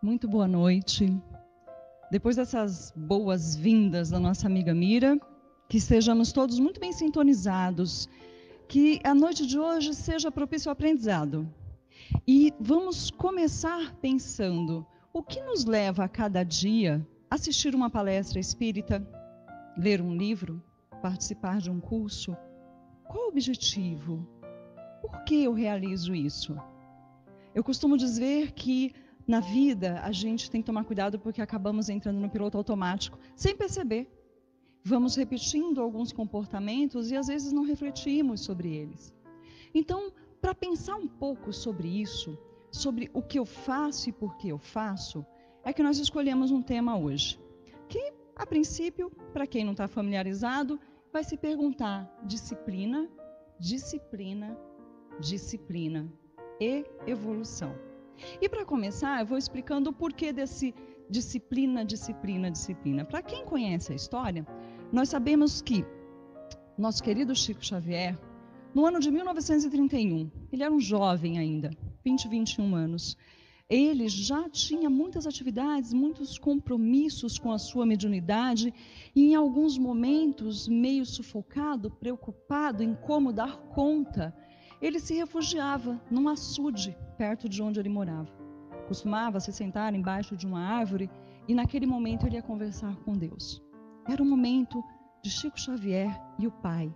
Muito boa noite. Depois dessas boas-vindas da nossa amiga Mira, que estejamos todos muito bem sintonizados, que a noite de hoje seja propício ao aprendizado. E vamos começar pensando o que nos leva a cada dia a assistir uma palestra espírita, ler um livro, participar de um curso. Qual o objetivo? Por que eu realizo isso? Eu costumo dizer que na vida a gente tem que tomar cuidado porque acabamos entrando no piloto automático sem perceber. Vamos repetindo alguns comportamentos e às vezes não refletimos sobre eles. Então, para pensar um pouco sobre isso, sobre o que eu faço e por que eu faço, é que nós escolhemos um tema hoje. Que, a princípio, para quem não está familiarizado, vai se perguntar disciplina, disciplina, disciplina e evolução. E para começar, eu vou explicando o porquê desse disciplina, disciplina, disciplina. Para quem conhece a história, nós sabemos que nosso querido Chico Xavier, no ano de 1931, ele era um jovem ainda, 20, 21 anos, ele já tinha muitas atividades, muitos compromissos com a sua mediunidade e em alguns momentos, meio sufocado, preocupado em como dar conta, ele se refugiava num açude perto de onde ele morava. Costumava se sentar embaixo de uma árvore e naquele momento ele ia conversar com Deus. Era o momento de Chico Xavier e o Pai.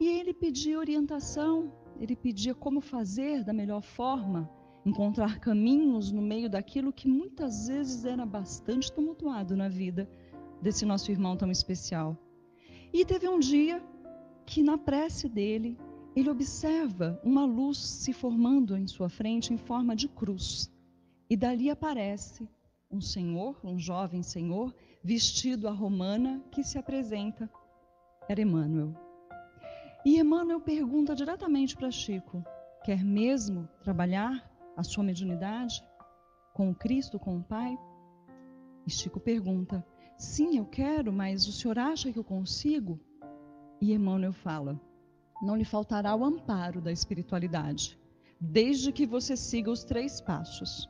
E ele pedia orientação, ele pedia como fazer da melhor forma, encontrar caminhos no meio daquilo que muitas vezes era bastante tumultuado na vida desse nosso irmão tão especial. E teve um dia que na prece dele, ele observa uma luz se formando em sua frente em forma de cruz. E dali aparece um senhor, um jovem senhor, vestido à romana, que se apresenta. Era Emmanuel. E Emmanuel pergunta diretamente para Chico: quer mesmo trabalhar a sua mediunidade com o Cristo, com o Pai? E Chico pergunta: sim, eu quero, mas o senhor acha que eu consigo? E Emmanuel fala: não lhe faltará o amparo da espiritualidade, desde que você siga os 3 passos,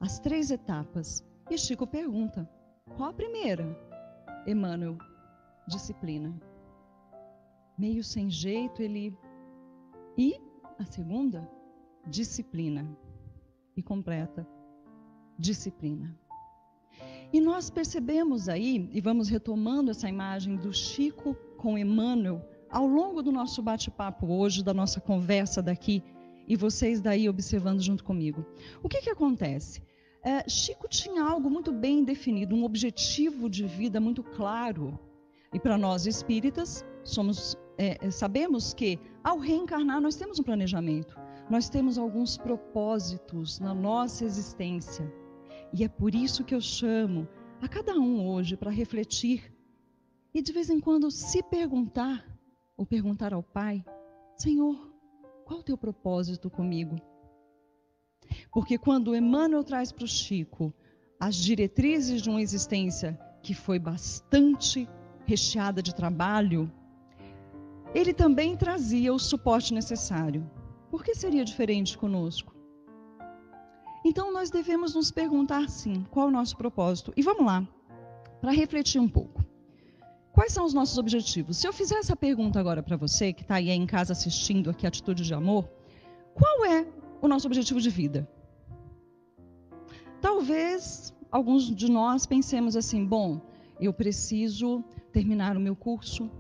as 3 etapas. E Chico pergunta: qual a primeira? Emmanuel: disciplina. Meio sem jeito, ele: e a segunda? Disciplina. E completa: disciplina. E nós percebemos aí, e vamos retomando essa imagem do Chico com Emmanuel, ao longo do nosso bate-papo hoje, da nossa conversa daqui, e vocês daí observando junto comigo. O que acontece? Chico tinha algo muito bem definido, um objetivo de vida muito claro. E para nós espíritas, sabemos que ao reencarnar nós temos um planejamento, nós temos alguns propósitos na nossa existência. E é por isso que eu chamo a cada um hoje para refletir e de vez em quando se perguntar, ou perguntar ao Pai: Senhor, qual o teu propósito comigo? Porque quando Emmanuel traz para o Chico as diretrizes de uma existência que foi bastante recheada de trabalho, ele também trazia o suporte necessário. Por que seria diferente conosco? Então nós devemos nos perguntar sim, qual é o nosso propósito? E vamos lá, para refletir um pouco. Quais são os nossos objetivos? Se eu fizer essa pergunta agora para você, que está aí em casa assistindo aqui Atitude de Amor, qual é o nosso objetivo de vida? Talvez alguns de nós pensemos assim: bom, eu preciso terminar o meu curso,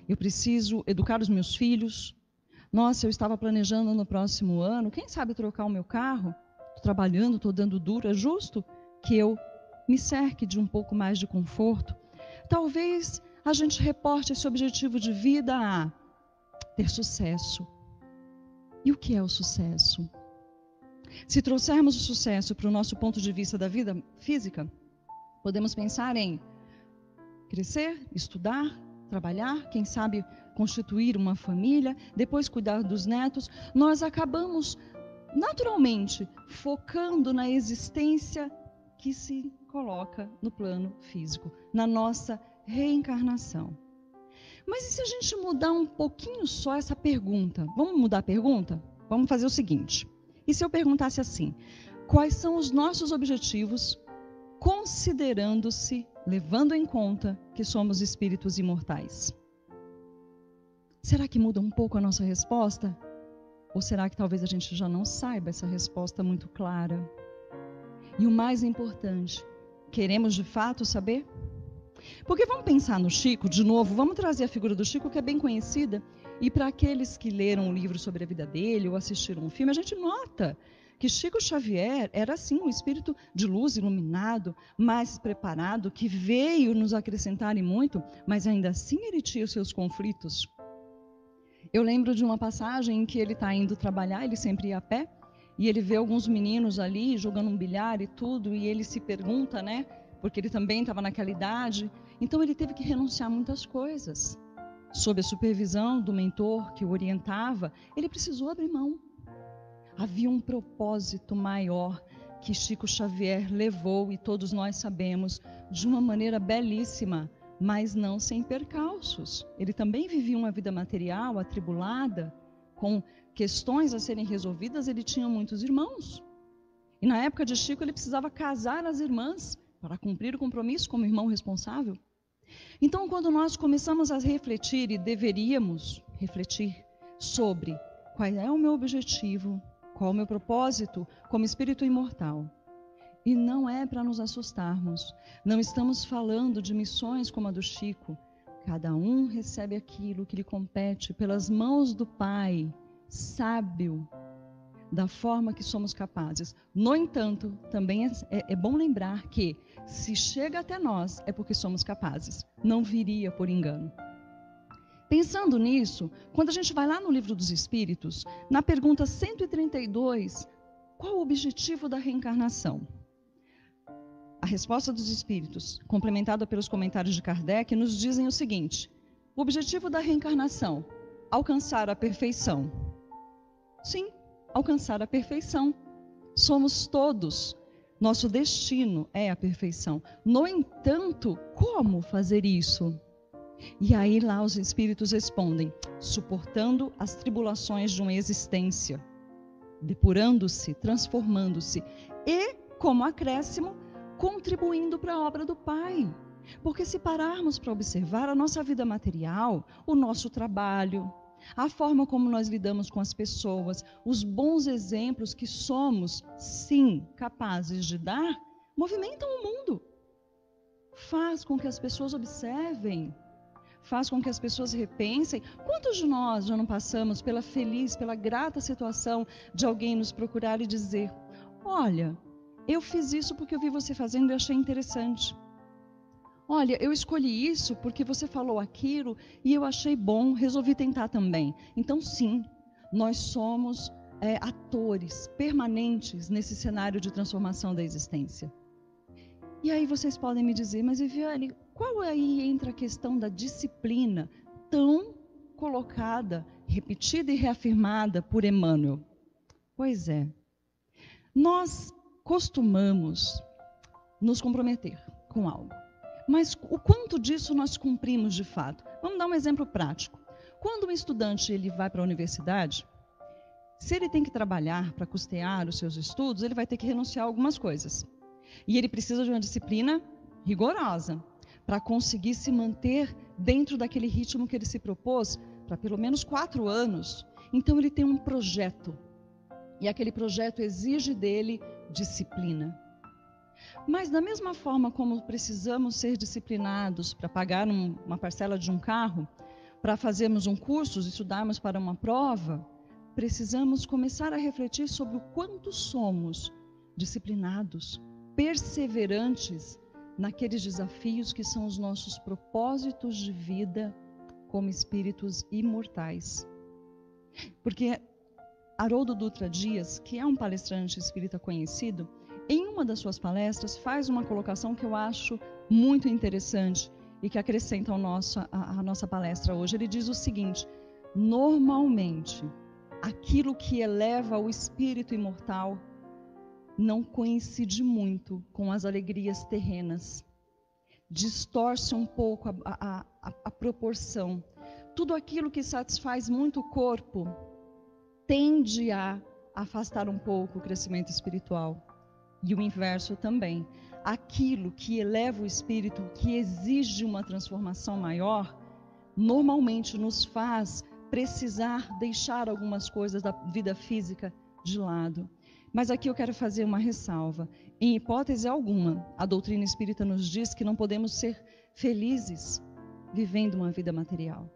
eu preciso educar os meus filhos, nossa, eu estava planejando no próximo ano, quem sabe trocar o meu carro, estou trabalhando, estou dando duro, é justo que eu me cerque de um pouco mais de conforto. Talvez a gente reporte esse objetivo de vida a ter sucesso. E o que é o sucesso? Se trouxermos o sucesso para o nosso ponto de vista da vida física, podemos pensar em crescer, estudar, trabalhar, quem sabe constituir uma família, depois cuidar dos netos. Nós acabamos naturalmente focando na existência que se coloca no plano físico, na nossa reencarnação. Mas e se a gente mudar um pouquinho só essa pergunta? Vamos mudar a pergunta? Vamos fazer o seguinte: e se eu perguntasse assim: quais são os nossos objetivos, considerando-se, levando em conta que somos espíritos imortais. Será que muda um pouco a nossa resposta? Ou será que talvez a gente já não saiba essa resposta muito clara? E o mais importante, queremos de fato saber? Porque vamos pensar no Chico, de novo, vamos trazer a figura do Chico, que é bem conhecida, e para aqueles que leram um livro sobre a vida dele ou assistiram um filme, a gente nota que Chico Xavier era, sim, um espírito de luz, iluminado, mais preparado, que veio nos acrescentar e muito, mas ainda assim ele tinha os seus conflitos. Eu lembro de uma passagem em que ele está indo trabalhar, ele sempre ia a pé, e ele vê alguns meninos ali jogando um bilhar e tudo, e ele se pergunta, né? Porque ele também estava naquela idade. Então ele teve que renunciar a muitas coisas. Sob a supervisão do mentor que o orientava, ele precisou abrir mão. Havia um propósito maior que Chico Xavier levou, e todos nós sabemos, de uma maneira belíssima, mas não sem percalços. Ele também vivia uma vida material atribulada, com questões a serem resolvidas. Ele tinha muitos irmãos. E na época de Chico ele precisava casar as irmãs para cumprir o compromisso como irmão responsável. Então, quando nós começamos a refletir, e deveríamos refletir sobre qual é o meu objetivo, qual é o meu propósito como espírito imortal, e não é para nos assustarmos, não estamos falando de missões como a do Chico. Cada um recebe aquilo que lhe compete pelas mãos do Pai, sábio, da forma que somos capazes. No entanto, também é bom lembrar que, se chega até nós, é porque somos capazes. Não viria por engano. Pensando nisso, quando a gente vai lá no Livro dos Espíritos, na pergunta 132, qual o objetivo da reencarnação? A resposta dos Espíritos, complementada pelos comentários de Kardec, nos dizem o seguinte: o objetivo da reencarnação, alcançar a perfeição. Sim, alcançar a perfeição. Somos todos, nosso destino é a perfeição. No entanto, como fazer isso? E aí lá os espíritos respondem: suportando as tribulações de uma existência, depurando-se, transformando-se e, como acréscimo, contribuindo para a obra do Pai. Porque se pararmos para observar a nossa vida material, o nosso trabalho, a forma como nós lidamos com as pessoas, os bons exemplos que somos, sim, capazes de dar, movimentam o mundo. Faz com que as pessoas observem, faz com que as pessoas repensem. Quantos de nós já não passamos pela feliz, pela grata situação de alguém nos procurar e dizer: olha, eu fiz isso porque eu vi você fazendo e achei interessante. Olha, eu escolhi isso porque você falou aquilo e eu achei bom, resolvi tentar também. Então, sim, nós somos atores permanentes nesse cenário de transformação da existência. E aí vocês podem me dizer: mas Viviane, qual aí entra a questão da disciplina tão colocada, repetida e reafirmada por Emmanuel? Pois é, nós costumamos nos comprometer com algo. Mas o quanto disso nós cumprimos de fato? Vamos dar um exemplo prático. Quando um estudante ele vai para a universidade, se ele tem que trabalhar para custear os seus estudos, ele vai ter que renunciar a algumas coisas. E ele precisa de uma disciplina rigorosa para conseguir se manter dentro daquele ritmo que ele se propôs para pelo menos 4 anos. Então ele tem um projeto. E aquele projeto exige dele disciplina. Mas da mesma forma como precisamos ser disciplinados para pagar uma parcela de um carro, para fazermos um curso, estudarmos para uma prova, precisamos começar a refletir sobre o quanto somos disciplinados, perseverantes naqueles desafios que são os nossos propósitos de vida como espíritos imortais. Porque Haroldo Dutra Dias, que é um palestrante espírita conhecido, em uma das suas palestras faz uma colocação que eu acho muito interessante e que acrescenta a nossa palestra hoje. Ele diz o seguinte: normalmente, aquilo que eleva o espírito imortal não coincide muito com as alegrias terrenas. Distorce um pouco a proporção. Tudo aquilo que satisfaz muito o corpo tende a afastar um pouco o crescimento espiritual. E o inverso também. Aquilo que eleva o espírito, que exige uma transformação maior, normalmente nos faz precisar deixar algumas coisas da vida física de lado. Mas aqui eu quero fazer uma ressalva. Em hipótese alguma, a doutrina espírita nos diz que não podemos ser felizes vivendo uma vida material.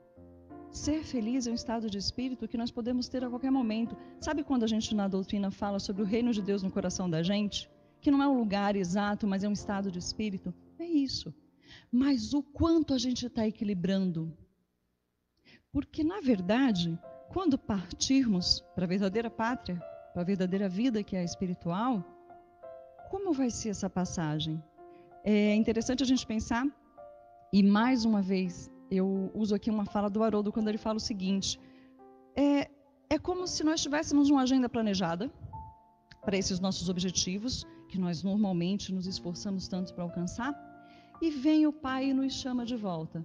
Ser feliz é um estado de espírito que nós podemos ter a qualquer momento. Sabe quando a gente na doutrina fala sobre o reino de Deus no coração da gente? Que não é um lugar exato, mas é um estado de espírito? É isso. Mas o quanto a gente está equilibrando? Porque, na verdade, quando partirmos para a verdadeira pátria, para a verdadeira vida que é a espiritual, como vai ser essa passagem? É interessante a gente pensar, e mais uma vez, eu uso aqui uma fala do Haroldo quando ele fala o seguinte, é como se nós tivéssemos uma agenda planejada para esses nossos objetivos, que nós normalmente nos esforçamos tanto para alcançar, e vem o Pai e nos chama de volta.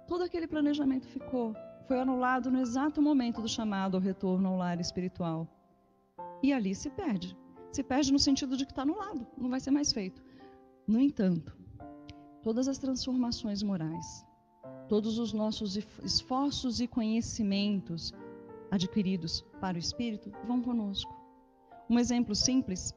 Todo aquele planejamento foi anulado no exato momento do chamado ao retorno ao lar espiritual. E ali se perde. Se perde no sentido de que está anulado, não vai ser mais feito. No entanto, todas as transformações morais, todos os nossos esforços e conhecimentos adquiridos para o espírito vão conosco. Um exemplo simples,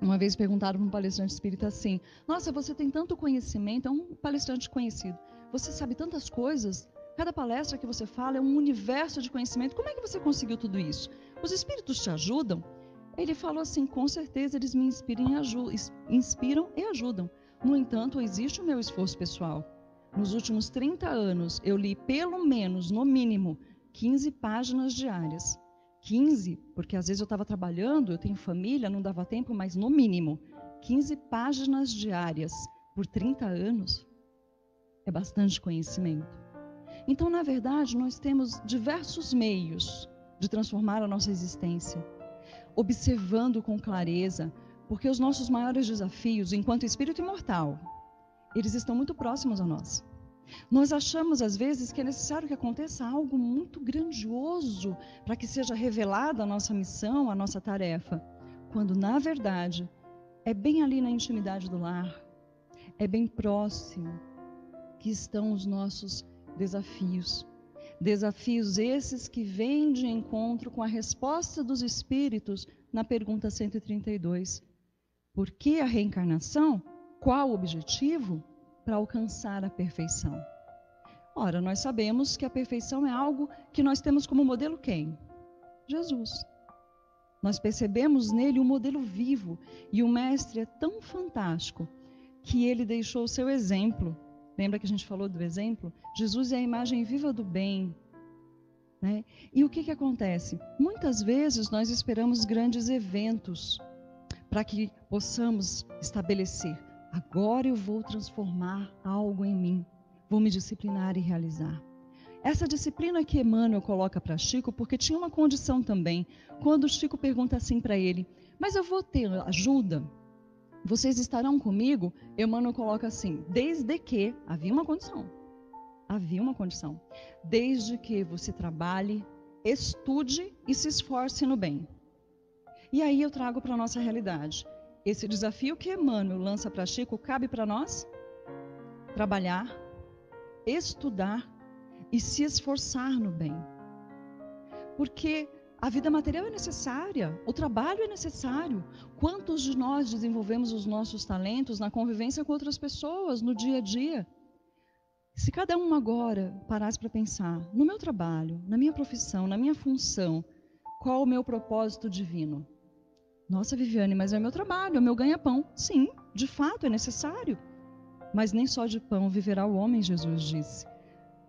uma vez perguntaram para um palestrante espírita assim, nossa, você tem tanto conhecimento, é um palestrante conhecido, você sabe tantas coisas, cada palestra que você fala é um universo de conhecimento, como é que você conseguiu tudo isso? Os espíritos te ajudam? Ele falou assim, com certeza eles me inspiram e ajudam. No entanto, existe o meu esforço pessoal. Nos últimos 30 anos, eu li pelo menos, no mínimo, 15 páginas diárias. 15, porque às vezes eu estava trabalhando, eu tenho família, não dava tempo, mas no mínimo, 15 páginas diárias por 30 anos é bastante conhecimento. Então, na verdade, nós temos diversos meios de transformar a nossa existência, observando com clareza, porque os nossos maiores desafios, enquanto espírito imortal, eles estão muito próximos a nós. Nós achamos, às vezes, que é necessário que aconteça algo muito grandioso para que seja revelada a nossa missão, a nossa tarefa, quando, na verdade, é bem ali na intimidade do lar, é bem próximo que estão os nossos desafios. Desafios esses que vêm de encontro com a resposta dos espíritos na pergunta 132. Por que a reencarnação? Qual o objetivo? Para alcançar a perfeição. Ora, nós sabemos que a perfeição é algo que nós temos como modelo quem? Jesus. Nós percebemos nele um modelo vivo e o mestre é tão fantástico que ele deixou o seu exemplo. Lembra que a gente falou do exemplo? Jesus é a imagem viva do bem, né? E o que acontece? Muitas vezes nós esperamos grandes eventos para que possamos estabelecer. Agora eu vou transformar algo em mim, vou me disciplinar e realizar. Essa disciplina que Emmanuel coloca para Chico, porque tinha uma condição também, quando Chico pergunta assim para ele, mas eu vou ter ajuda? Vocês estarão comigo? Emmanuel coloca assim, desde que, havia uma condição, desde que você trabalhe, estude e se esforce no bem. E aí eu trago para a nossa realidade. Esse desafio que Emmanuel lança para Chico cabe para nós? Trabalhar, estudar e se esforçar no bem. Porque a vida material é necessária, o trabalho é necessário. Quantos de nós desenvolvemos os nossos talentos na convivência com outras pessoas, no dia a dia? Se cada um agora parasse para pensar, no meu trabalho, na minha profissão, na minha função, qual o meu propósito divino? Nossa, Viviane, mas é meu trabalho, é meu ganha-pão. Sim, de fato é necessário. Mas nem só de pão viverá o homem, Jesus disse.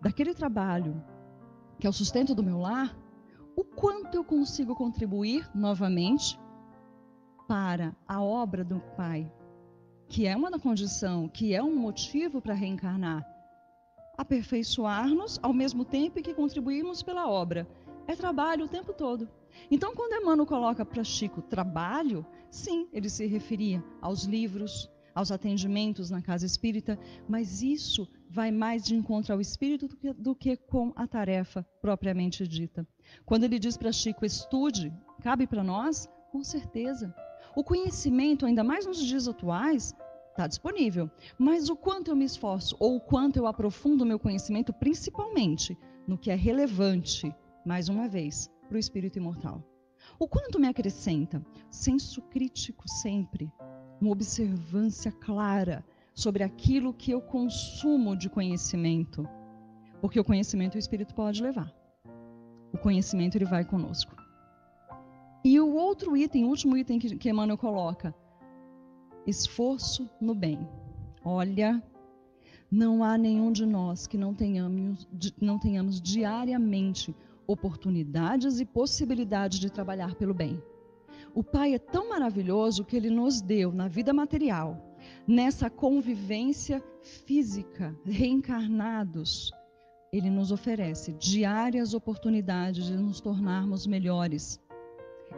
Daquele trabalho, que é o sustento do meu lar, o quanto eu consigo contribuir novamente para a obra do Pai, que é uma condição, que é um motivo para reencarnar. Aperfeiçoar-nos ao mesmo tempo que contribuirmos pela obra. É trabalho o tempo todo. Então, quando Emmanuel coloca para Chico trabalho, sim, ele se referia aos livros, aos atendimentos na casa espírita, mas isso vai mais de encontro ao espírito do que com a tarefa propriamente dita. Quando ele diz para Chico, estude, cabe para nós? Com certeza. O conhecimento, ainda mais nos dias atuais, está disponível. Mas o quanto eu me esforço, ou o quanto eu aprofundo o meu conhecimento, principalmente no que é relevante, mais uma vez, para o espírito imortal. O quanto me acrescenta? Senso crítico sempre, uma observância clara sobre aquilo que eu consumo de conhecimento. Porque o conhecimento o espírito pode levar. O conhecimento ele vai conosco. E o outro item, o último item que Emmanuel coloca, esforço no bem. Olha, não há nenhum de nós que não tenhamos diariamente oportunidades e possibilidades de trabalhar pelo bem. O Pai é tão maravilhoso que Ele nos deu na vida material, nessa convivência física, reencarnados, Ele nos oferece diárias oportunidades de nos tornarmos melhores.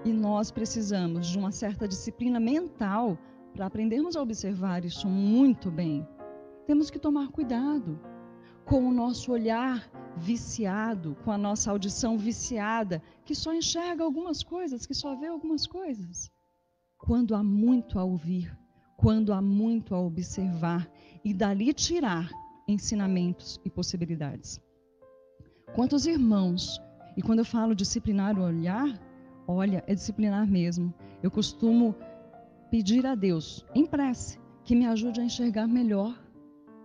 E nós precisamos de uma certa disciplina mental para aprendermos a observar isso muito bem. Temos que tomar cuidado com o nosso olhar viciado, com a nossa audição viciada, que só enxerga algumas coisas, que só vê algumas coisas. Quando há muito a ouvir, quando há muito a observar e dali tirar ensinamentos e possibilidades. Quantos irmãos, e quando eu falo disciplinar o olhar, olha, é disciplinar mesmo. Eu costumo pedir a Deus, em prece, que me ajude a enxergar melhor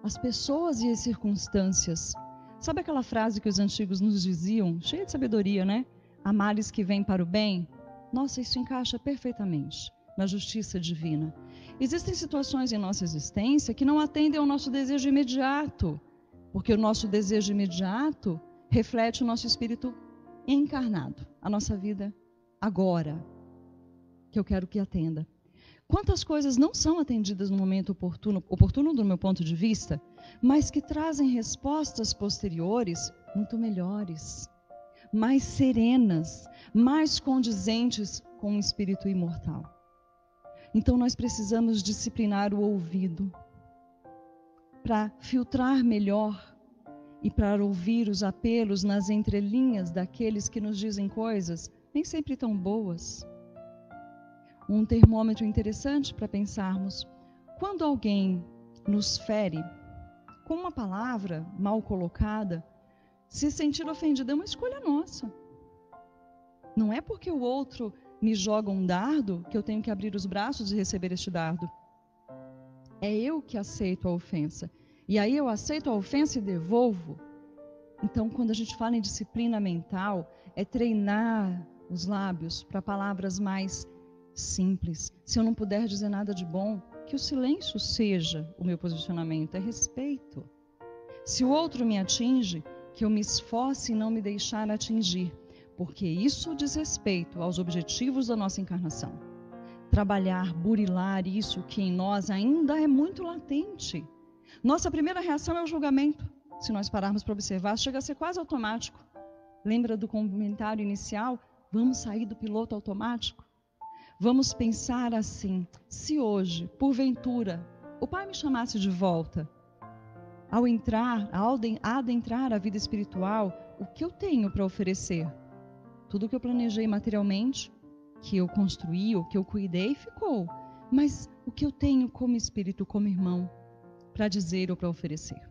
as pessoas e as circunstâncias. Sabe aquela frase que os antigos nos diziam, cheia de sabedoria, né? Há males que vêm para o bem. Nossa, isso encaixa perfeitamente na justiça divina. Existem situações em nossa existência que não atendem ao nosso desejo imediato, porque o nosso desejo imediato reflete o nosso espírito encarnado, a nossa vida agora, que eu quero que atenda. Quantas coisas não são atendidas no momento oportuno do meu ponto de vista, mas que trazem respostas posteriores muito melhores, mais serenas, mais condizentes com o espírito imortal. Então nós precisamos disciplinar o ouvido para filtrar melhor e para ouvir os apelos nas entrelinhas daqueles que nos dizem coisas nem sempre tão boas. Um termômetro interessante para pensarmos: quando alguém nos fere com uma palavra mal colocada, se sentir ofendido é uma escolha nossa. Não é porque o outro me joga um dardo que eu tenho que abrir os braços e receber este dardo. É eu que aceito a ofensa. E aí eu aceito a ofensa e devolvo. Então, quando a gente fala em disciplina mental, é treinar os lábios para palavras mais simples. Se eu não puder dizer nada de bom, que o silêncio seja o meu posicionamento, é respeito. Se o outro me atinge, que eu me esforce em não me deixar atingir, porque isso diz respeito aos objetivos da nossa encarnação. Trabalhar, burilar isso que em nós ainda é muito latente. Nossa primeira reação é o julgamento. Se nós pararmos para observar, chega a ser quase automático. Lembra do comentário inicial? Vamos sair do piloto automático? Vamos pensar assim: se hoje, porventura, o Pai me chamasse de volta, ao adentrar a vida espiritual, o que eu tenho para oferecer? Tudo que eu planejei materialmente, que eu construí, o que eu cuidei, ficou. Mas o que eu tenho como espírito, como irmão, para dizer ou para oferecer?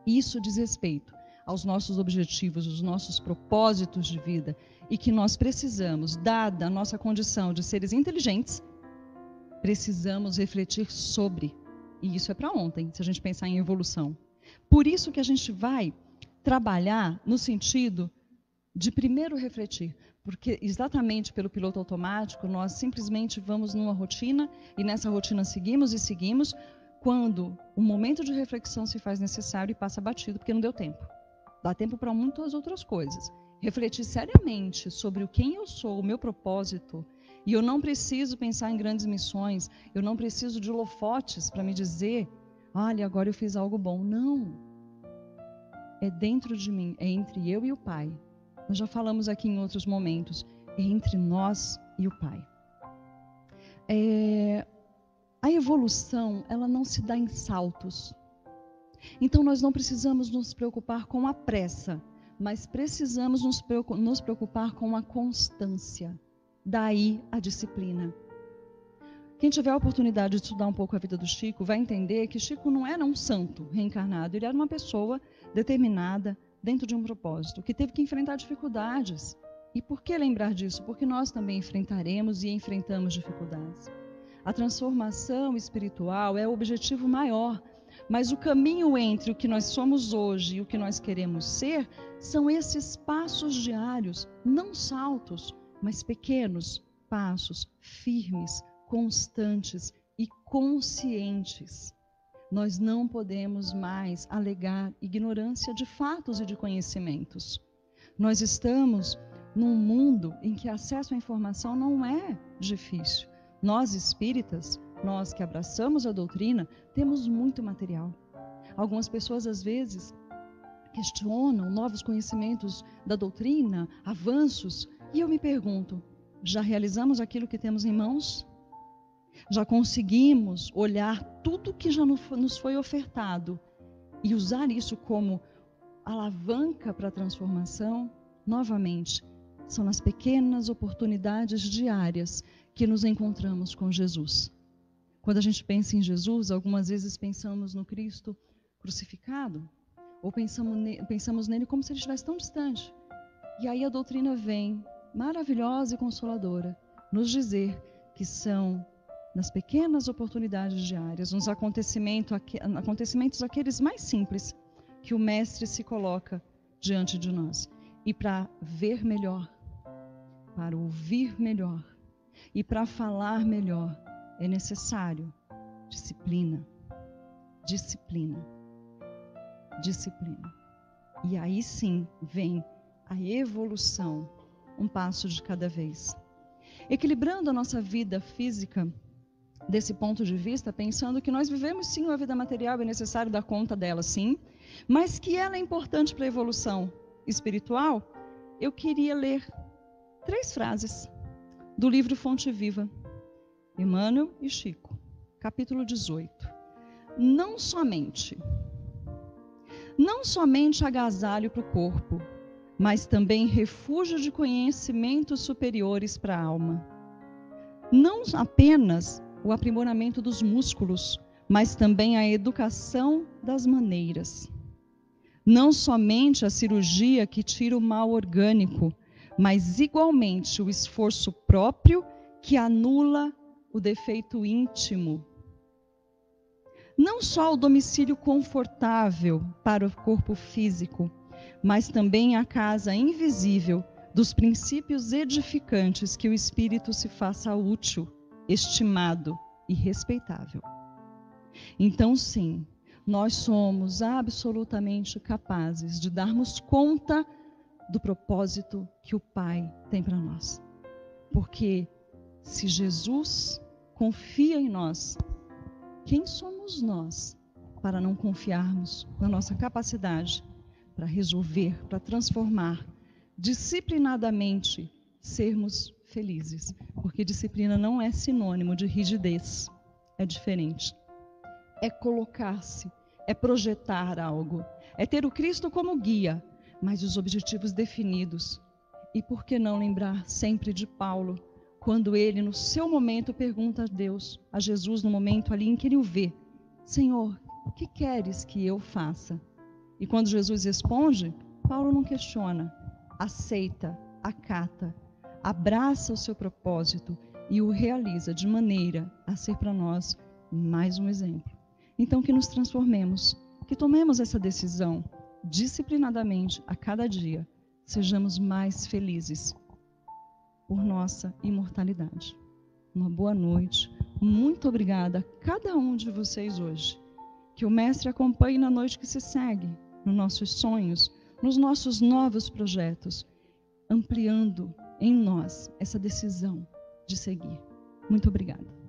Isso diz respeito aos nossos objetivos, aos nossos propósitos de vida, e que nós precisamos, dada a nossa condição de seres inteligentes, precisamos refletir sobre. E isso é para ontem, se a gente pensar em evolução. Por isso que a gente vai trabalhar no sentido de primeiro refletir, porque exatamente pelo piloto automático nós simplesmente vamos numa rotina e nessa rotina seguimos, quando o momento de reflexão se faz necessário e passa batido porque não deu tempo. Dá tempo para muitas outras coisas. Refletir seriamente sobre quem eu sou, o meu propósito, e eu não preciso pensar em grandes missões, eu não preciso de holofotes para me dizer: olha, agora eu fiz algo bom. Não. É dentro de mim, é entre eu e o Pai. Nós já falamos aqui em outros momentos, é entre nós e o Pai. A evolução, ela não se dá em saltos. Então nós não precisamos nos preocupar com a pressa, mas precisamos nos preocupar com a constância. Daí a disciplina. Quem tiver a oportunidade de estudar um pouco a vida do Chico vai entender que Chico não era um santo reencarnado, ele era uma pessoa determinada dentro de um propósito, que teve que enfrentar dificuldades. E por que lembrar disso? Porque nós também enfrentaremos e enfrentamos dificuldades. A transformação espiritual é o objetivo maior, mas o caminho entre o que nós somos hoje e o que nós queremos ser são esses passos diários, não saltos, mas pequenos passos, firmes, constantes e conscientes. Nós não podemos mais alegar ignorância de fatos e de conhecimentos. Nós estamos num mundo em que acesso à informação não é difícil. Nós espíritas, nós que abraçamos a doutrina, temos muito material. Algumas pessoas às vezes questionam novos conhecimentos da doutrina, avanços, e eu me pergunto, já realizamos aquilo que temos em mãos? Já conseguimos olhar tudo que já nos foi ofertado e usar isso como alavanca para a transformação? Novamente, são nas pequenas oportunidades diárias que nos encontramos com Jesus. Quando a gente pensa em Jesus, algumas vezes pensamos no Cristo crucificado, ou pensamos nele como se ele estivesse tão distante. E aí a doutrina vem, maravilhosa e consoladora, nos dizer que são nas pequenas oportunidades diárias, nos acontecimentos aqueles mais simples, que o Mestre se coloca diante de nós. E para ver melhor, para ouvir melhor e para falar melhor, é necessário disciplina, disciplina, disciplina. E aí sim vem a evolução, um passo de cada vez. Equilibrando a nossa vida física, desse ponto de vista, pensando que nós vivemos sim uma vida material, é necessário dar conta dela sim, mas que ela é importante para a evolução espiritual, eu queria ler 3 frases do livro Fonte Viva, Emmanuel e Chico, capítulo 18. Não somente agasalho para o corpo, mas também refúgio de conhecimentos superiores para a alma. Não apenas o aprimoramento dos músculos, mas também a educação das maneiras. Não somente a cirurgia que tira o mal orgânico, mas igualmente o esforço próprio que anula o defeito íntimo. Não só o domicílio confortável para o corpo físico, mas também a casa invisível dos princípios edificantes que o espírito se faça útil, estimado e respeitável. Então, sim, nós somos absolutamente capazes de darmos conta do propósito que o Pai tem para nós. Porque se Jesus confia em nós, quem somos nós para não confiarmos na nossa capacidade para resolver, para transformar, disciplinadamente sermos felizes? Porque disciplina não é sinônimo de rigidez, é diferente. É colocar-se, é projetar algo, é ter o Cristo como guia, mas os objetivos definidos. E por que não lembrar sempre de Paulo, quando ele, no seu momento, pergunta a Deus, a Jesus, no momento ali em que ele o vê: Senhor, o que queres que eu faça? E quando Jesus responde, Paulo não questiona, aceita, acata, abraça o seu propósito e o realiza de maneira a ser para nós mais um exemplo. Então, que nos transformemos, que tomemos essa decisão disciplinadamente a cada dia, sejamos mais felizes por nossa imortalidade. Uma boa noite, muito obrigada a cada um de vocês hoje. Que o Mestre acompanhe na noite que se segue, nos nossos sonhos, nos nossos novos projetos, ampliando em nós essa decisão de seguir. Muito obrigada.